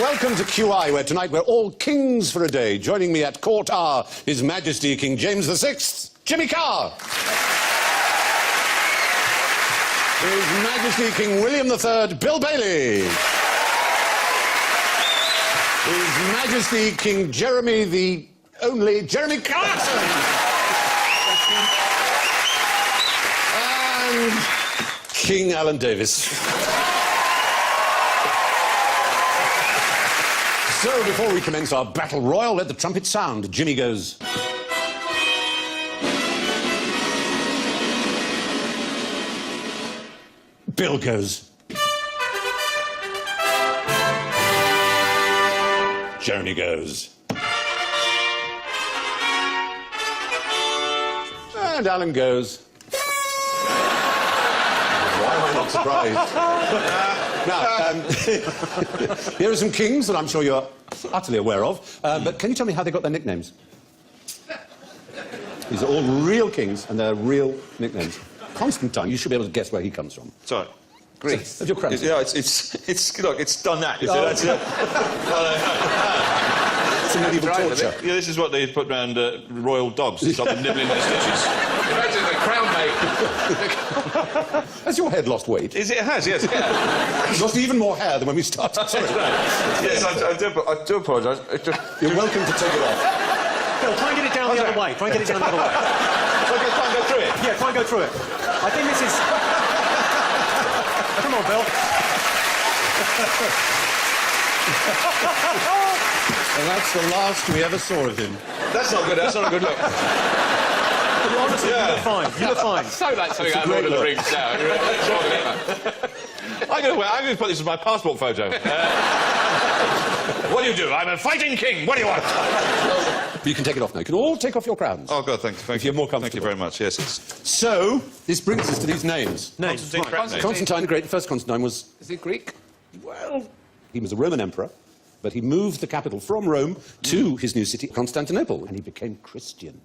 welcome to QI, where tonight we're all kings for a day. Joining me at court are His Majesty King James VI, Jimmy Carr. His Majesty King William III, Bill Bailey. His Majesty King Jeremy the only Jeremy Clarkson. And King Alan Davis. So, before we commence our battle royal, let the trumpet sound. Jimmy goes. Bill goes. Jeremy goes. And Alan goes. Why am I not surprised? Now, here are some kings that I'm sure you're utterly aware of, but can you tell me how they got their nicknames? These are all real kings, and they're real nicknames. Constantine, you should be able to guess where he comes from. Sorry. Greece. That's your crown. Yeah, look, it's done that. Oh. That's it. It's a medieval torture. Yeah, this is what they put around royal dogs to stop them nibbling their stitches. Imagine the crown mate. Has your head lost weight? It has, yes. It's lost even more hair than when we started. Sorry. Yes, I do apologise. You're welcome to take it off. Bill, try and get it down the other way. Try and get it down the other way. So I try and go through it? Yeah, try and go through it. I think this is... Come on, Bill. And that's the last we ever saw of him. That's not good. That's not a good look. Honestly, you look fine. You look fine. So like something out of Lord of the Rings now. I'm going to put this as my passport photo. What do you do? I'm a fighting king. What do you want? But you can take it off now. You can all take off your crowns. Oh, God, thank you. If you're more comfortable. Thank you very much, yes. So, this brings us to these names. Names. Constantine the Great, the first Constantine was... Is he Greek? Well, he was a Roman emperor, but he moved the capital from Rome to his new city, Constantinople, and he became Christian.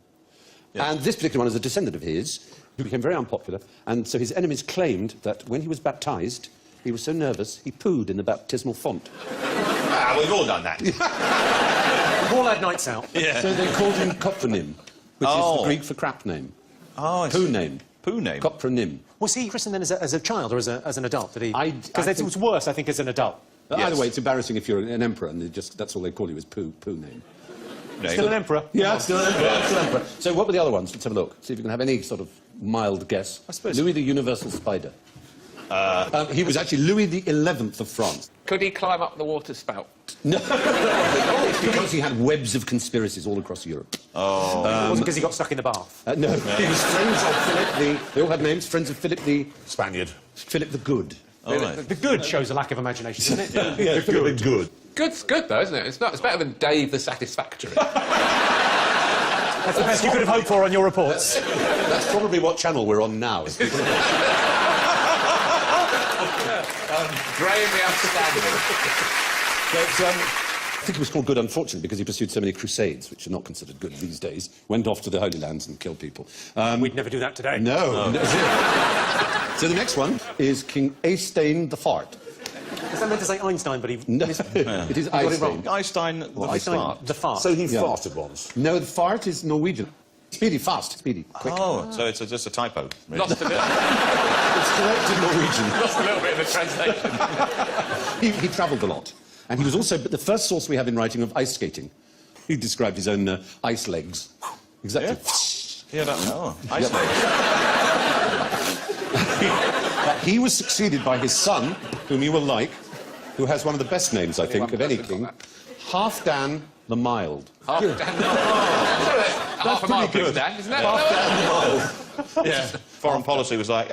Yeah. And this particular one is a descendant of his, who became very unpopular, and so his enemies claimed that when he was baptised, he was so nervous, he pooed in the baptismal font. Ah, we've all done that. We've all had nights out. Yeah. So they called him Copronym, which is the Greek for crap name. Oh, Poo name. Poo name? Copronym. Was he christened then as a child or as an adult? Did he? Because it was worse, I think, as an adult. Yes. Either way, it's embarrassing if you're an emperor, and that's all they call you is poo name. Still an emperor? Yeah, still an emperor. So what were the other ones? Let's have a look. See if you can have any sort of mild guess. I suppose. Louis the Universal Spider. He was actually Louis the 11th of France. Could he climb up the water spout? No. It's because he had webs of conspiracies all across Europe. Oh. It wasn't because he got stuck in the bath? No. He was friends of Philip the... They all had names. Friends of Philip the... Spaniard. Philip the Good. Oh, right. The good shows a lack of imagination, doesn't it? Yeah, Philip the Good. Good's good, though, isn't it? It's better than Dave the Satisfactory. That's the best you could have hoped for on your reports. That's probably what channel we're on now. Graham the Outstanding. But, I think it was called Good, unfortunately, because he pursued so many crusades, which are not considered good these days. Went off to the Holy Lands and killed people. We'd never do that today. No. So the next one is King Eystein the Fart. Is that meant to say Einstein, but he... No, it is Eystein. Einstein the fart. So he farted once. No, the fart is Norwegian. Speedy, fast, speedy, quick. Oh, so it's just a typo. Really. Lost a little, It's correct in Norwegian. lost a little bit of the translation. He travelled a lot. And he was also the first source we have in writing of ice skating. He described his own ice legs. Exactly. Yeah, ice legs. He was succeeded by his son, whom you will like, who has one of the best names, I think, of any king, Halfdan the Mild. Half a mile, pretty good. Dan, isn't that? Halfdan the Mild. Yeah. Foreign policy was like,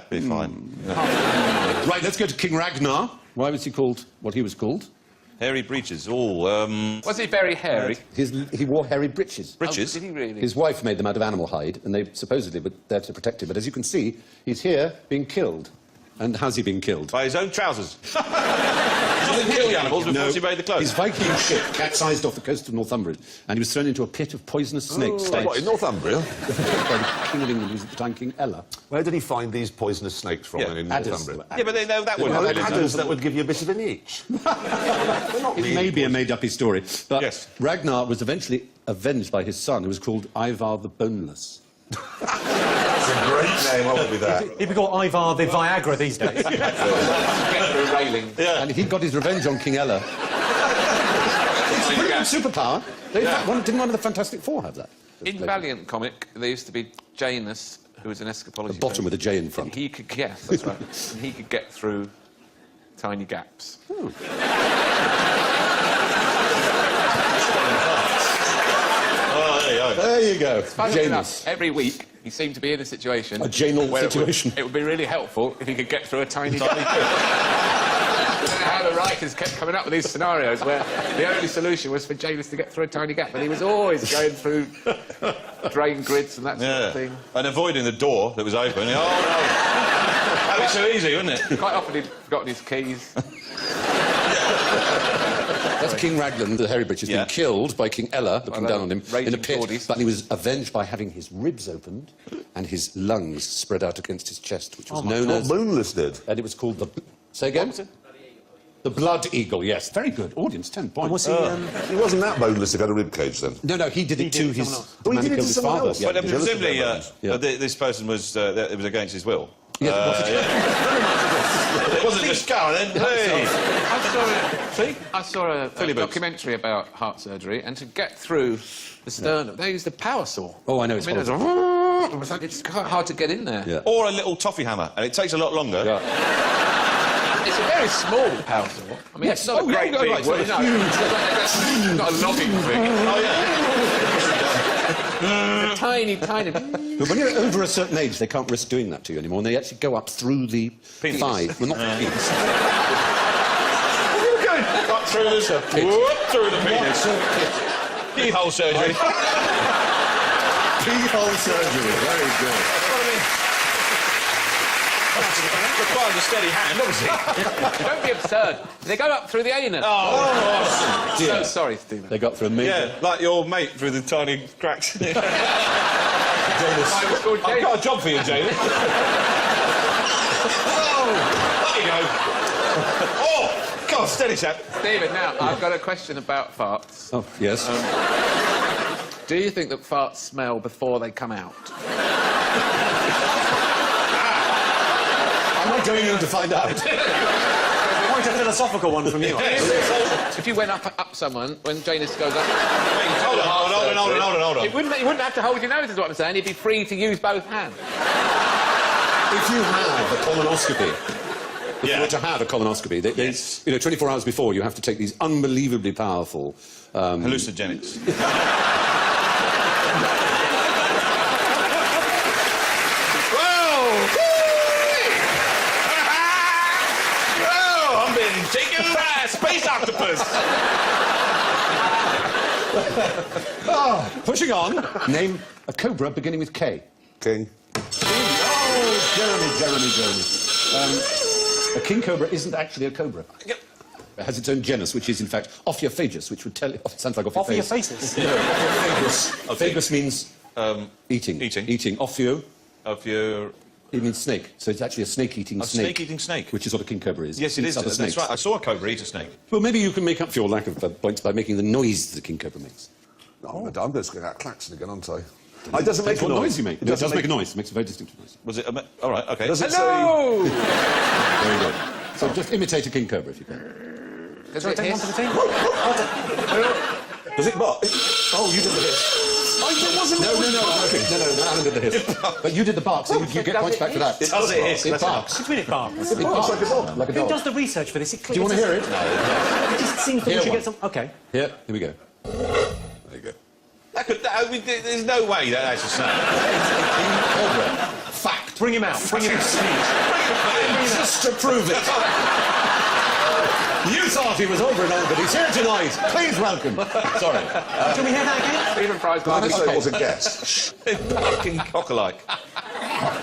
be fine. Right, let's go to King Ragnar. Why was he called what he was called? Hairy breeches. Was he very hairy? He wore hairy breeches. Breeches? Oh, did he really? His wife made them out of animal hide, and they supposedly were there to protect him. But as you can see, he's here being killed. And how's he being killed? By his own trousers. His didn't kill the animals before she made the clothes. His Viking ship capsized off the coast of Northumberland, and he was thrown into a pit of poisonous snakes. What, in Northumbria? by the King of England, who was at the time King Ella. Where did he find these poisonous snakes from Yeah, in Adders. Northumbria? Yeah, but that Well, wouldn't no, happen. adders that would give you a bit of an itch. It may be a made-up story, but Yes. Ragnar was eventually avenged by his son, who was called Ivar the Boneless. That's a great name, I would be that. He'd be called Ivar the Viagra these days. Get through railing. And he got his revenge on King Ella. It's a brilliant superpower. They, in fact, didn't one of the Fantastic Four have that? In Valiant comic, there used to be Janus, who was an escapology. The bottom with a J in front. And he could, yes, that's right. And he could get through tiny gaps. Oh, there you go. There you go. Funnily Janus. enough, every week he seemed to be in a situation... A janal where situation. It would be really helpful if he could get through a tiny gap. I don't know how the writers kept coming up with these scenarios where the only solution was for Janus to get through a tiny gap, and he was always going through drain grids and that sort of thing. And avoiding the door that was open. Oh, no. That was so easy, wasn't it? Quite often he'd forgotten his keys. That's King Raglan, the hairy bitch, has Yeah. been killed by King Ella, looking down on him, in a raging pit. Tories. But he was avenged by having his ribs opened and his lungs spread out against his chest, which was known What as... Moonless did. And it was called the... Say again? The Blood Eagle, yes. Very good. Audience, 10 points. Was he, He wasn't that boneless if he had a rib cage then. No, he did it to did his... someone else. The Oh, he man who did it killed to his someone father. else? Yeah. But presumably, Yeah. this person was... it was against his will. Yeah, It wasn't just go and then... Hey! I saw a Philly boots. documentary about heart surgery, and to get through the sternum, they used a power saw. Oh, I know, it's it's quite hard to get in there. Yeah. Or a little toffee hammer, and it takes a lot longer. It's a very small power saw. I mean, Yes. it's not Oh, a great yeah, big... right, it's not a no, huge- it's not a logging thing. Oh, yeah. It's a tiny, tiny... But when you're over a certain age, they can't risk doing that to you anymore, and they actually go up through the thigh. Well, not the penis. Cut through the... Whoop, through the penis. Keyhole surgery. Keyhole surgery. Very good. Requires a steady hand, obviously. Don't be absurd. They go up through the anus. Oh, So sorry, Stephen. They got through a major... yeah, like your mate through the tiny cracks. I was called I've James. got a job for you, Jane. Oh, there you go. Oh, God, steady, chap. Stephen, now, I've got a question about farts. Oh, yes. Do you think that farts smell before they come out? I'm not going in to find out. quite a philosophical one from you. If you went up someone, when Janus goes up... Hold on. You wouldn't have to hold your nose, is what I'm saying. You'd be free to use both hands. If you have a colonoscopy, if you were to have a colonoscopy, Yes. 24 hours before, you have to take these unbelievably powerful... Hallucinogenics. I'm being taken by a space octopus. Pushing on, name a cobra beginning with K. King. Oh, Jeremy. A king cobra isn't actually a cobra. It has its own genus, which is, in fact, Ophiophagus, which would tell... sounds like off your Off your face. faces. No, Ophiophagus. Ophagus means eating. Eating. Ophio, Of your... it means snake. So it's actually a snake-eating A snake. snake-eating snake. Which is what a king cobra is. Yes, it Eats is. other That's snakes. right. I saw a cobra eat a snake. Well, maybe you can make up for your lack of points by making the noise that a king cobra makes. Oh, I'm just going to klaxon again, aren't I? It doesn't make a What noise. noise you make? It No, it does make a noise. It makes a very distinctive noise. Was it... all right, OK. Does it No! Very good. So just imitate a king cobra if you can. Does Shall I it take one for hiss? the team? Does it bark? Oh, you did the hiss. No, Alan did the hiss. But you did the bark, so you get points back for that. Does it hiss? It barks. Which minute barks? It barks like a dog. Like a Who dog. does the research for this? Do you want to hear it? It just seems that we Hear should one. get some... OK. Here we go. There you go. There's no way that's a snake. Cobra. Fact. Bring him out. Bring him out. Just to prove it. You thought he was over and on, but he's here tonight. Please welcome. Sorry. Can we hear that again? Stephen Fry's I got didn't say it was a guess. Fucking cock-alike.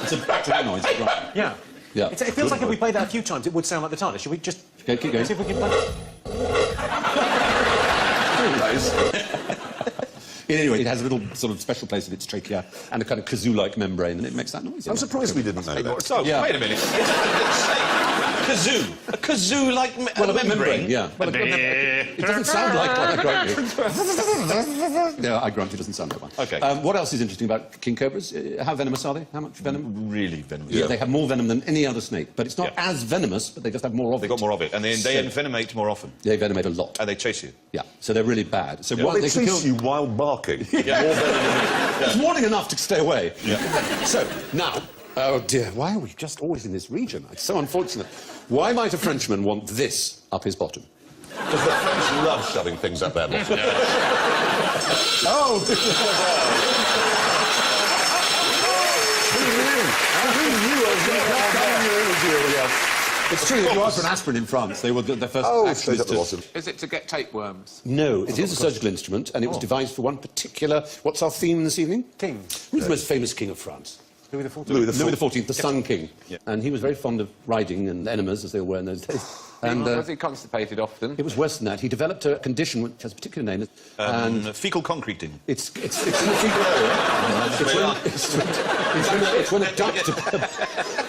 It's a back to that noise. Right. Yeah. Yeah. It feels like if we played that a few times, it would sound like the TARDIS. Should we just Okay, keep going. see if we can play? Anyway, it has a little sort of special place in its trachea and a kind of kazoo-like membrane, and it makes that noise. I'm surprised we didn't know that. So, Yeah. wait a minute. Kazoo. A kazoo-like membrane? Yeah. Well, it doesn't sound like one, I grant you. Yeah, I grant you, it doesn't sound like one. Okay. What else is interesting about king cobras? How venomous are they? How much venom? Really venomous. Yeah, they have more venom than any other snake, but it's not Yeah. as venomous, but they just have more of it. They got more of it, and they envenomate more often, They venomate a lot. and they chase you. Yeah, so they're really bad. So Well, what they they can chase kill you while barking. It's warning enough to stay away. So, now, oh dear, why are we just always in this region? It's so unfortunate. Why might a Frenchman want this up his bottom? Because the French love shoving things up their bottom. Oh! It's true, if you ask for an aspirin in France, they will do their first Oh, action straight is up the to... bottom. Is it to get tapeworms? No, it is a surgical instrument, and it was devised for one particular... What's our theme this evening? King. Who's the most famous king of France? Louis XIV. Louis Louis XIV, the Sun King. And he was very fond of riding and enemas, as they were in those days. And Was he constipated often? it was worse than that. He developed a condition which has a particular name, and Fecal concreting. it's in the fecal area. It's when a duct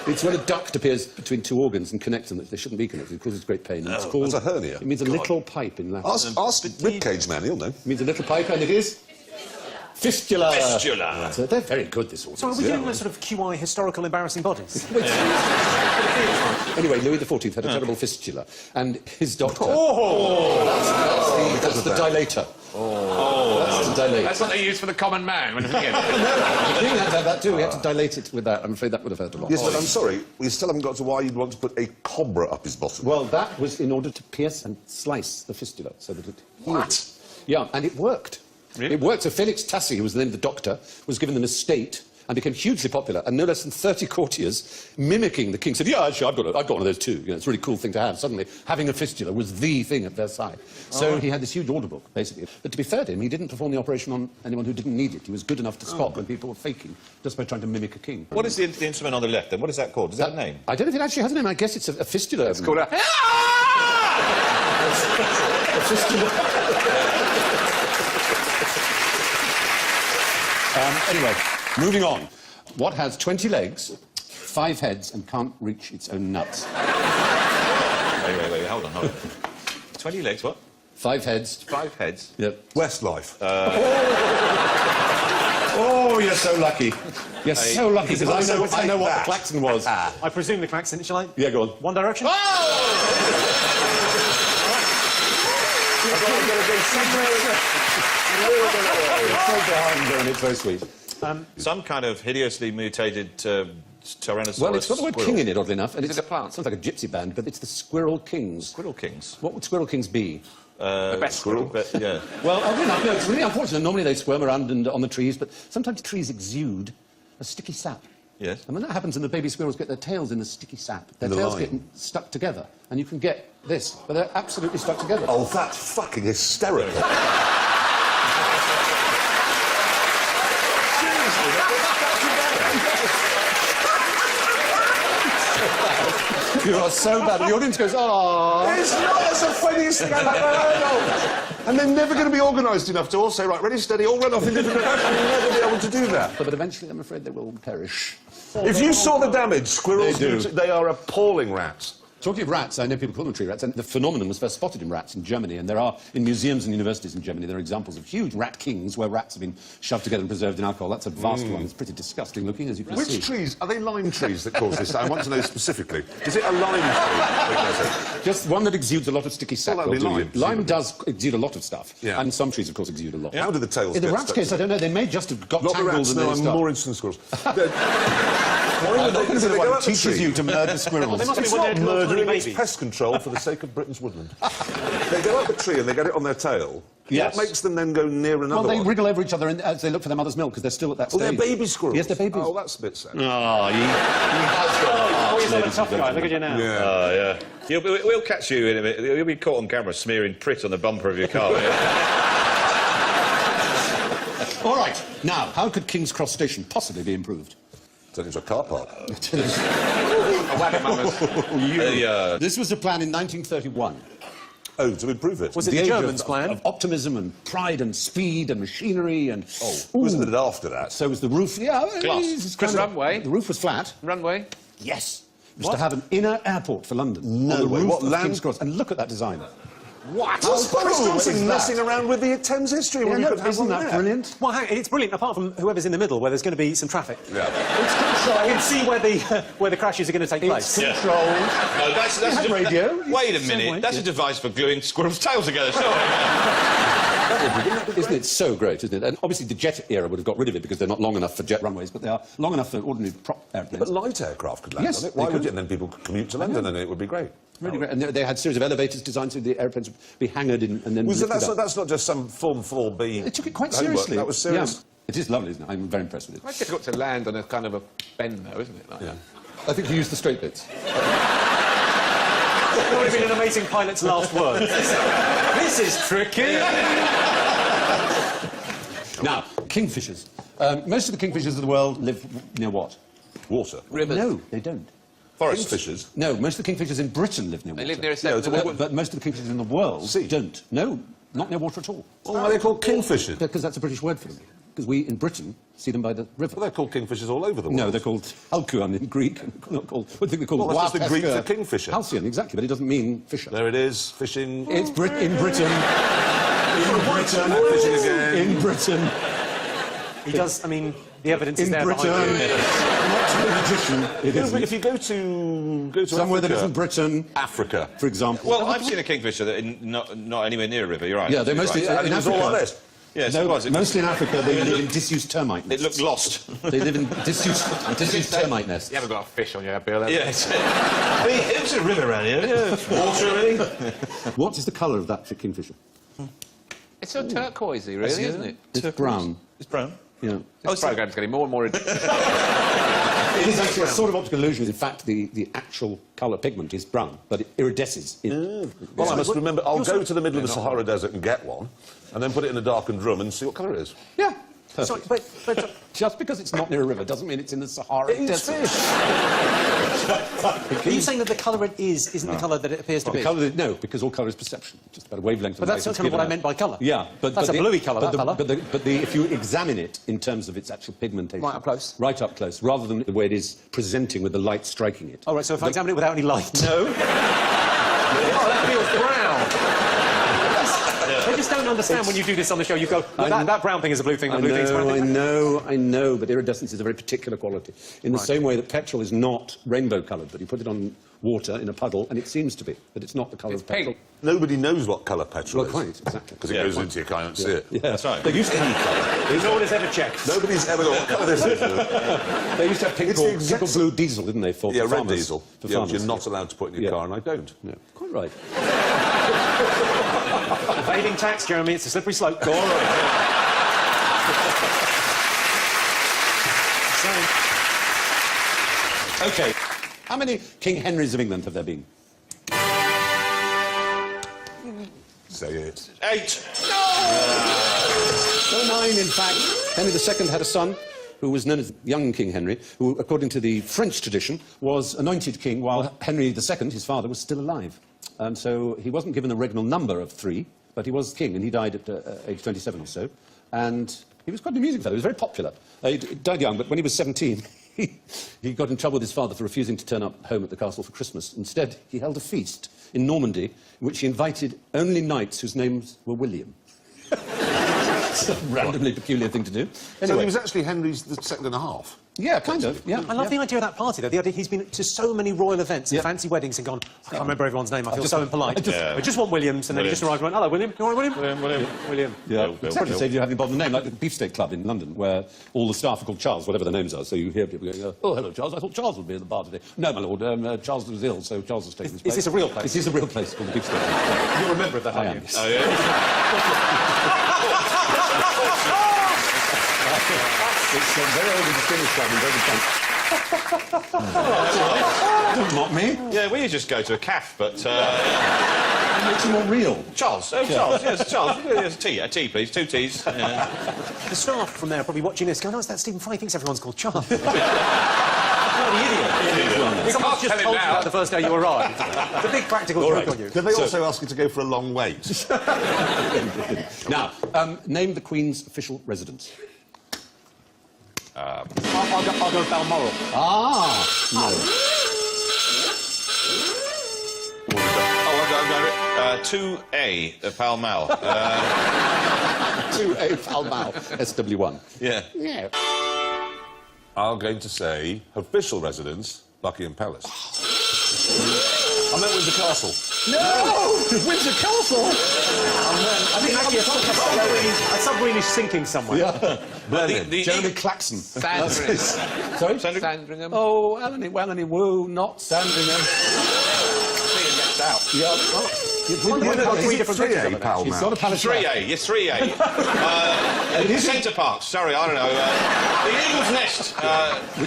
it's when a duct appears between two organs and connects them that they shouldn't be connected. It causes great pain. And it's called that's a hernia. It means a little pipe in Latin. Ask Ribcage Man, he'll know. It means a little pipe, and it is fistula. Fistula. So they're very good, this audience. So are we doing the sort of QI historical embarrassing bodies? Anyway, Louis XIV had a terrible fistula, and his doctor... That's the dilator. That's the dilator. That's what they use for the common man when The king had to have that too. He had to dilate it with that. I'm afraid that would have hurt a lot. Yes, but I'm sorry, we still haven't got to why you'd want to put a cobra up his bottom. Well, that was in order to pierce and slice the fistula so that it healed it. Yeah, and it worked. Really? It worked. So Felix Tassi, who was the name of the doctor, was given an estate and became hugely popular, and no less than 30 courtiers mimicking the king said, yeah, actually, I've got one of those too. You know, it's a really cool thing to have. Suddenly, having a fistula was the thing at Versailles. So he had this huge order book, basically. But to be fair to him, he didn't perform the operation on anyone who didn't need it. He was good enough to spot when people were faking, just by trying to mimic a king. What is the instrument on the left, then? What is that called? Does that have a name? I don't know if it actually has a name. I guess it's a fistula. It's called a... A fistula. Anyway, moving on. What has 20 legs, 5 heads, and can't reach its own nuts? Wait, hold on. 20 legs, what? 5 heads. 5 heads. Yep. Westlife. Oh, you're so lucky. You're so lucky, because I know what the that. klaxon was. I presume the klaxon, shall I? Yeah, go on. One Direction? It's very sweet. Some kind of hideously mutated Tyrannosaurus. Well, it's got the word squirrel. king in it, oddly enough. And Is it a plant? Sounds like a gypsy band, but it's the Squirrel Kings. Squirrel kings. What would Squirrel Kings be? The best squirrel. But, yeah. Well, no, it's really unfortunate. Normally they squirm around on the trees, but sometimes trees exude a sticky sap. Yes. And when that happens and the baby squirrels get their tails in the sticky sap, their The tails lime. get stuck together, and you can get this, but they're absolutely stuck together. Oh, that's fucking hysterical. You are so bad. The audience goes, oh. It's not as the funniest thing I've ever heard of. And they're never going to be organised enough to all say, right, ready, steady, all run off in different directions. You'll never be able to do that. But eventually, I'm afraid they will perish. If you saw the damage, squirrels They do. they are appalling rats. Talking of rats, I know people call them tree rats, and the phenomenon was first spotted in rats in Germany, and there are, in museums and universities in Germany, there are examples of huge rat kings where rats have been shoved together and preserved in alcohol. That's a vast one. It's pretty disgusting looking, as you can see. Which trees? Are they lime trees that cause this? I want to know specifically. Is it a lime tree that does it? Just one that exudes a lot of sticky sap. Well, that'd will be do lime, you. Lime presumably. does exude a lot of stuff. Yeah. And some trees, of course, exude a lot. How do the tails In the get rat's stuck case, I together? don't know. They may just have got Not the tangled rats, and no, they I'm stuck. more interested in squirrels. I'm not going to be the one who teaches tree. you to murder squirrels. They must be It's when not they're little murdering, tiny it's babies. pest control for the sake of Britain's woodland. They go up the tree and they get it on their tail. Yes. What makes them then go near another Well, they one? wriggle over each other as they look for their mother's milk because they're still at that Oh, stage. they're baby squirrels? Yes, they're babies. Oh, that's a bit sad. Oh, he has got Oh, he's not a tough guy. Look at you now. Yeah. Yeah. We'll catch you in a minute. You'll be caught on camera smearing Prit on the bumper of your car. All right. Now, how could King's Cross Station possibly be improved? Turned into a car park. This was a plan in 1931. Oh, to improve it. Was it The the age Germans' of, plan? Of optimism and pride and speed and machinery and... Wasn't it after that? So was the roof... Yeah, Glass. it's Chris, kind of- runway. The roof was flat. Runway. Yes. It was to have an inner airport for London. No on the way. roof What, of land- King's Cross. And look at that design. What? What's Boris cool Johnson is that? messing around with the Thames history when you could have isn't one that there? brilliant? Well, hang, it's brilliant, apart from whoever's in the middle, where there's going to be some traffic. Yeah. I can see where the crashes are going to take place. It's controlled. No, that's had a radio. Wait a Same way. minute. That's a device for gluing squirrels' tails together. Surely. Isn't it so great, isn't it? And obviously the jet era would have got rid of it because they're not long enough for jet runways, but they are long enough for ordinary prop airplanes. But light aircraft could land Yes, on it. they Why would could. you? And then people could commute to London and it would be great. Really great. And they had a series of elevators designed so the airplanes would be hangared in and then Was lifted up. that's not just some Form 4B. They took it quite homework. seriously. That was serious. Yeah. It is lovely, isn't it? I'm very impressed with it. Quite difficult to land on a kind of a bend, though, isn't it? Like, Yeah. I think you used the straight bits. That would have been an amazing pilot's last word. This is tricky. Now, kingfishers. Most of the kingfishers of the world live near what? Water. Rivers. No, they don't. Forest fishers. No, most of the kingfishers in Britain live near They water. live near a seven. But most of the kingfishers in the world Sea. don't. No, not near water at all. Well, why are they called kingfishers? Because that's a British word for them. Because we, in Britain, see them by the river. Well, they're called kingfishers all over the world. No, they're called halcyon in Greek. Not called. What do you think they're called? Well, that's just the Greek Wapesca. for kingfisher. Halcyon, exactly, but it doesn't mean fisher. There it is, fishing. It's in Britain. Fishing again. In Britain. He does, I mean, the evidence is In there Britain. behind you. Not to the magician. It No, but isn't. if you go to Somewhere that Africa, isn't Britain, Africa. for example. Well, I've seen a kingfisher that not anywhere near a river. You're right. Yeah, they're You're mostly right. And in it was all Africa. like this. Yes, No, it was. mostly in Africa, they live in disused termite It nests. looked lost. They live in disused termite nests. You haven't got a fish on your bill, have you? Yes. It was a river around here. Yeah. Water, really. What is the colour of that kingfisher? It's so turquoisey, really, isn't it? It's brown. It's brown. Yeah. This programme's getting more and more... It is actually a sort of optical illusion. In fact, the actual colour pigment is brown, but it iridesces. Well, I must remember, I'll go to the middle of the Sahara Desert and get one, and then put it in a darkened room and see what colour it is. Yeah. Sorry, Perfect. but Just because it's not near a river doesn't mean it's in the Sahara It's Desert. are you saying that the colour it is isn't the colour that it appears to be? No, because all colour is perception. Just about a wavelength of But light that's is kind of what given I out. meant by colour. Yeah, but That's a bluey colour, that colour. But if you examine it in terms of its actual pigmentation, Right up close. right up close, rather than the way it is presenting with the light striking it. All right, so if I examine it without any light... No. Oh, that feels brown. I just don't understand when you do this on the show. You go, that brown thing is a blue thing, the blue thing's a brown thing. I know, but iridescence is a very particular quality. In the same way that petrol is not rainbow-coloured, but you put it on water in a puddle, and it seems to be, but it's not the colour It's of petrol. pink. Nobody knows what colour petrol Well, is. quite, exactly. Because it goes into your car and see it. Yeah. That's right. They used to have colour. No one has ever checked. Nobody's ever got what colour this is. They used to have pink It's the or, exact- pink or blue diesel, didn't they, for Yeah, red farmers? diesel. For Yeah, which farmers. you're not allowed to put in your car, and I don't. No, quite right. Evading tax, Jeremy, it's a slippery slope. All right. OK. How many King Henrys of England have there been? Say it. 8. No, 9, in fact. Henry II had a son who was known as young King Henry, who, according to the French tradition, was anointed king while Henry II, his father, was still alive. So he wasn't given a regnal number of 3, but he was king, and he died at age 27 or so. And he was quite an amusing fellow. He was very popular. He died young, but when he was 17, he got in trouble with his father for refusing to turn up home at the castle for Christmas. Instead, he held a feast in Normandy in which he invited only knights whose names were William. It's a randomly peculiar thing to do. So Anyway, he was actually Henry's the second and a half. yeah, kind of. Yeah, I love the idea of that party, though. The idea he's been to so many royal events and Yeah. fancy weddings and gone, I can't remember everyone's name, I feel so impolite. Yeah. I just want Williams, and then he just arrived and went, hello, William. You all right, William? William. Yeah, Bill, exactly. Bill. So you have involved in a name like the Beefsteak Club in London, where all the staff are called Charles, whatever their names are. So you hear people going, "Oh, hello, Charles. I thought Charles would be at the bar today." No, my lord, Charles was ill, so Charles has taken his place. this a real place? This is a real place called the Beefsteak Club. You're a member of that, I aren't am. you? Oh, yeah. It's a very old and distinguished club in David Bank. Don't mock me. Yeah, we just go to a calf, but... It makes it more real. Charles, Charles, yes, Charles. Yes, a tea, please. 2 teas. Yeah. The staff from there are probably watching this going, oh, it's that Stephen Fry, he thinks everyone's called Charles. Bloody idiot. You Can't can't just tell him told you now. that the first day you arrived. It's a big practical All trick right. on you. Did they also ask you to go for a long wait? Now, name the Queen's official residence. I'll go Balmoral. Ah, no. Oh, I've got it. 2A, Pall Mall. 2A Pall Mall, SW1. Yeah. Yeah. I'm going to say official residence, Buckingham Palace. I meant Windsor Castle. No! Windsor Castle! I think actually a submarine is sinking somewhere. Yeah. The Jeremy Claxon. Sandringham. Sorry? Sandringham. Oh, Alany, woo, not Sandringham. Ian gets out. Yeah. Is it 3A Pall It's not Mall? a palace. 3A, yes, 3A. Centre Parks, sorry, I don't know. The Eagle's Nest.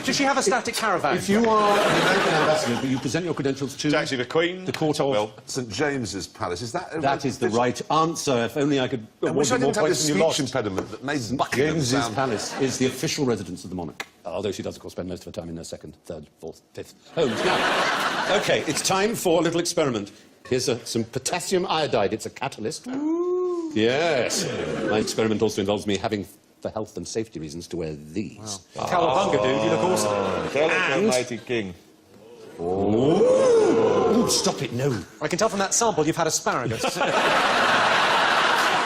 Does she have a static caravan? If you are an American ambassador, but you present your credentials to... It's actually the Queen. The court of... Well, St James's Palace. Is that... That is the right answer. If only I could I award wish I you more didn't have points this than you speech lost. impediment that made Buckingham James's sound... Palace is the official residence of the monarch. Although she does, of course, spend most of her time in her second, third, fourth, fifth homes. Now, OK, it's time for a little experiment. Here's some potassium iodide. It's a catalyst. Ooh. Yes. My experiment also involves me having, for health and safety reasons, to wear these. Wow. Cowabunga, dude, you look awesome. Almighty King. Ooh, stop it, no. I can tell from that sample you've had asparagus.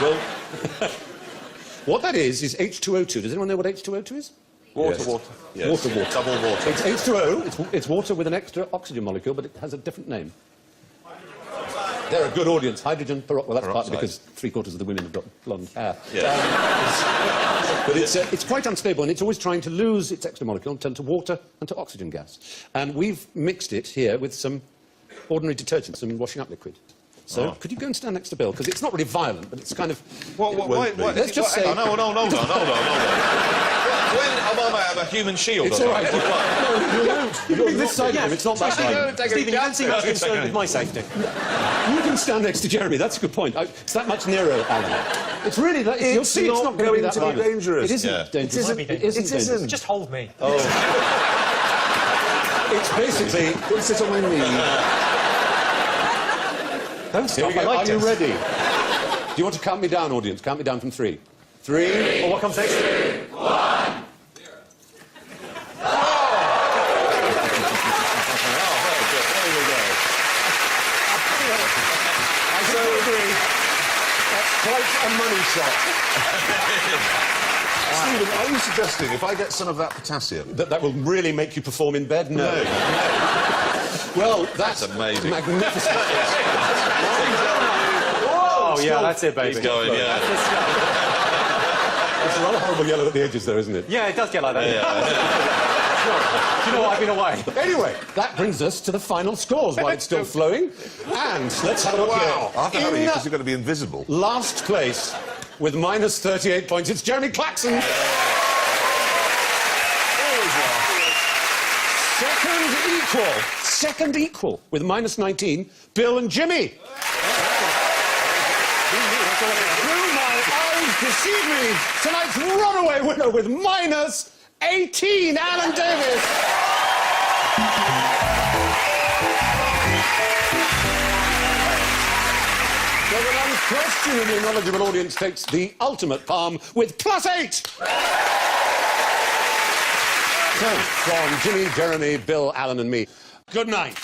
Well, what that is H2O2. Does anyone know what H2O2 is? Water. Yes. Yes. Water. Double water. It's H2O. It's water with an extra oxygen molecule, but it has a different name. They're a good audience. Hydrogen peroxide. Well, that's partly because 3/4 of the women have got blonde hair. Yeah. But it's quite unstable, and it's always trying to lose its extra molecule and turn to water and to oxygen gas. And we've mixed it here with some ordinary detergent, some washing up liquid. So, could you go and stand next to Bill? Because it's not really violent, but it's kind of... Let's just say... Hold on. When Obama have a human shield It's on all right. it? No, you don't. You're this side of him. It's not that side. Stephen, you can see what's concerned with my safety. You can stand next to Jeremy. That's a good point. It's that much nearer, Alan. It's really that. You'll It's see, it's not not going to be going that to be violent. dangerous. It isn't Yeah. dangerous. It dangerous. Just hold me. It's basically. Don't sit on my knee. Don't Here we stop, I go. like Are you this. ready? Do you want to count me down, audience? Count me down from 3. 3. Well, what comes next? I so agree. That's quite a money shot. Stephen, are you suggesting if I get some of that potassium... That will really make you perform in bed? No. Well, that's amazing. Magnificent. Oh, yeah, that's it, baby. He's going, yeah. It's a rather horrible yellow at the edges, though, isn't it? Yeah, it does get like that. Do you know what? I've been away. Anyway, that brings us to the final scores while it's still flowing. And let's have a look I here. have to hurry In because you're going to be invisible. last place, with minus 38 points, it's Jeremy Claxon. Second equal, with minus 19, Bill and Jimmy. Through my eyes, deceive me. Tonight's runaway winner with minus 18, Alan Davis. So an unquestionably knowledgeable audience takes the ultimate palm with +8. So, from Jimmy, Jeremy, Bill, Alan and me, good night.